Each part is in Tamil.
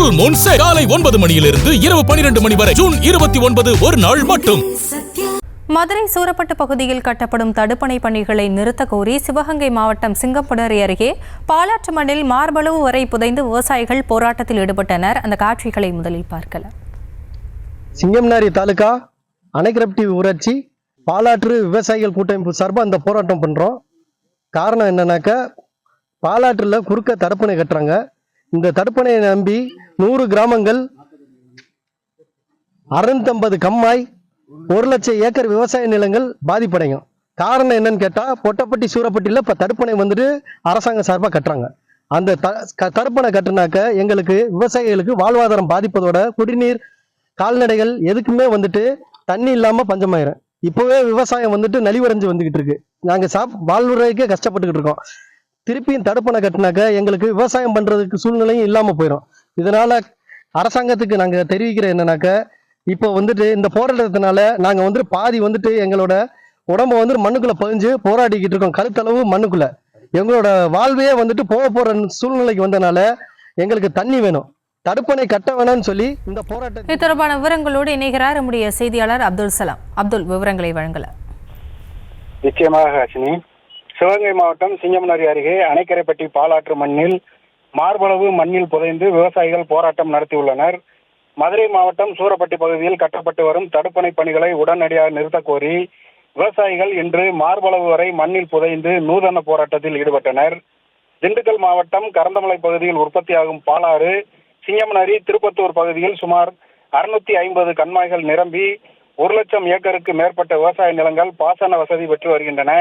Full Moon Sale காலை 9 மணியிலிருந்து இரவு 12 மணி வரை ஜூன் 29 ஒரு நாள் மட்டும். மதுரை சூரப்பட்டு பகுதியில் கட்டப்படும் தடுப்பணை பணிகளை நிறுத்த கோரி சிவகங்கை மாவட்டம் சிங்கம்புணரி அருகே பாலாற்று மண்ணில் மார்பளவு வரை புதைந்து விவசாயிகள் போராட்டத்தில் ஈடுபட்டனர். அந்த காட்சிகளை முதலில் பார்க்கலாம். சிங்கம்புணரி தாலுகா அணைக்கரப்பட்டி ஊராட்சி பாலாற்று விவசாயிகள் கூட்டமைப்பு சார்பாக அந்த போராட்டம் பண்ணுறோம். காரணம் என்னன்னாக்கா, பாலாற்றில் குறுக்க தடுப்பணை கட்டுறாங்க. இந்த தடுப்பணையை நம்பி 100 கிராமங்கள் 650 கம்மாய் 1 லட்சம் ஏக்கர் விவசாய நிலங்கள் பாதிப்படையும். காரணம் என்னன்னு கேட்டால், பொட்டப்பட்டி சூரப்பட்டியில் இப்போ தடுப்பணை வந்துட்டு அரசாங்க சார்பாக கட்டுறாங்க. அந்த தடுப்பணை கட்டுனாக்க எங்களுக்கு விவசாயிகளுக்கு வாழ்வாதாரம் பாதிப்பதோட குடிநீர் கால்நடைகள் எதுக்குமே வந்துட்டு தண்ணி இல்லாமல் பஞ்சமாயிரும். இப்போவே விவசாயம் வந்துட்டு நலிவடைஞ்சு வந்துக்கிட்டு இருக்கு. நாங்கள் வாழ்வுரைக்கே கஷ்டப்பட்டுக்கிட்டு இருக்கோம். திருப்பியும் தடுப்பணை கட்டினாக்க எங்களுக்கு விவசாயம் பண்ணுறதுக்கு சூழ்நிலையும் இல்லாமல் போயிடும். இதனால் அரசாங்கத்துக்கு நாங்கள் தெரிவிக்கிற என்னன்னாக்க, இப்போ வந்துட்டு இந்த போராட்டத்தினால நாங்கள் வந்துட்டு பாதி வந்துட்டு எங்களோட உடம்பை வந்துட்டு மண்ணுக்குள்ளே பதிஞ்சு போராடிக்கிட்டு இருக்கோம். கருத்தளவு மண்ணுக்குள்ளே எங்களோட வாழ்வையே வந்துட்டு போகிற சூழ்நிலைக்கு வந்தனால எங்களுக்கு தண்ணி வேணும், தடுப்பணை கட்ட வேணும்னு சொல்லி இந்த போராட்டம். இது தொடர்பான விவரங்களோடு இணைகிறார் நம்முடைய செய்தியாளர் அப்துல் சலாம். அப்துல், விவரங்களை வழங்கல. நிச்சயமாக ஹாசினி. சிவகங்கை மாவட்டம் சிங்கம்புணரி அருகே அணைக்கரைப்பட்டி பாலாற்று மண்ணில் மார்பளவு மண்ணில் புதைந்து விவசாயிகள் போராட்டம் நடத்தியுள்ளனர். மதுரை மாவட்டம் சூரப்பட்டி பகுதியில் கட்டப்பட்டு வரும் தடுப்பணை பணிகளை உடனடியாக நிறுத்த கோரி விவசாயிகள் இன்று மார்பளவு வரை மண்ணில் புதைந்து நூதன போராட்டத்தில் ஈடுபட்டனர். திண்டுக்கல் மாவட்டம் கரந்தமலை பகுதியில் உற்பத்தியாகும் பாலாறு சிங்கம்புணரி திருப்பத்தூர் பகுதியில் சுமார் 650 கண்மாய்கள் நிரம்பி 1 லட்சம் ஏக்கருக்கு மேற்பட்ட விவசாய நிலங்கள் பாசன வசதி பெற்று வருகின்றன.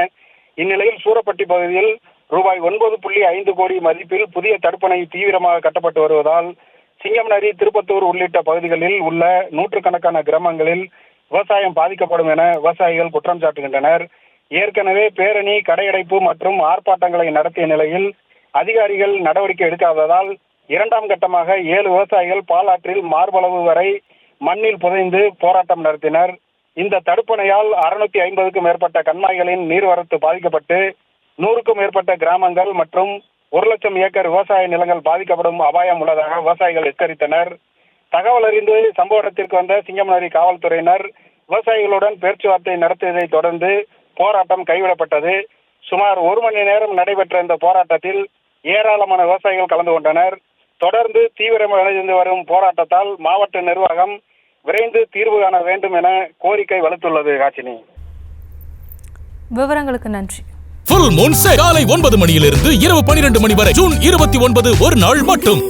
இந்நிலையில் சூரப்பட்டி பகுதியில் ரூபாய் 9.5 கோடி மதிப்பில் புதிய தடுப்பணை தீவிரமாக கட்டப்பட்டு வருவதால் சிங்கம்புணரி திருப்பத்தூர் உள்ளிட்ட பகுதிகளில் உள்ள நூற்றுக்கணக்கான கிராமங்களில் விவசாயம் பாதிக்கப்படும் என விவசாயிகள் குற்றம் சாட்டுகின்றனர். ஏற்கனவே பேரணி, கடையடைப்பு மற்றும் ஆர்ப்பாட்டங்களை நடத்திய நிலையில் அதிகாரிகள் நடவடிக்கை எடுக்காததால் 2ஆம் கட்டமாக 7 விவசாயிகள் பாலாற்றில் மார்பளவு வரை மண்ணில் புதைந்து போராட்டம் நடத்தினர். இந்த தடுப்பணையால் 650க்கும் மேற்பட்ட கண்மாய்களின் நீர்வரத்து பாதிக்கப்பட்டு 100க்கும் மேற்பட்ட கிராமங்கள் மற்றும் 1 லட்சம் ஏக்கர் விவசாய நிலங்கள் பாதிக்கப்படும் அபாயம் உள்ளதாக விவசாயிகள் எச்சரித்தனர். தகவல் அறிந்து சம்பவ இடத்திற்கு வந்த சிங்கம்புணரி காவல்துறையினர் விவசாயிகளுடன் பேச்சுவார்த்தை நடத்தியதை தொடர்ந்து போராட்டம் கைவிடப்பட்டது. சுமார் 1 மணி நேரம் நடைபெற்ற இந்த போராட்டத்தில் ஏராளமான விவசாயிகள் கலந்து கொண்டனர். தொடர்ந்து தீவிரமடைந்து வரும் போராட்டத்தால் மாவட்ட நிர்வாகம் விரைந்து தீர்வு காண வேண்டும் என கோரிக்கை வலுத்துள்ளது. ஹாசினி, விவரங்களுக்கு நன்றி. Full Moon Sale காலை 9 மணியிலிருந்து இரவு 12 மணி வரை ஜூன் 29 ஒரு நாள் மட்டும்.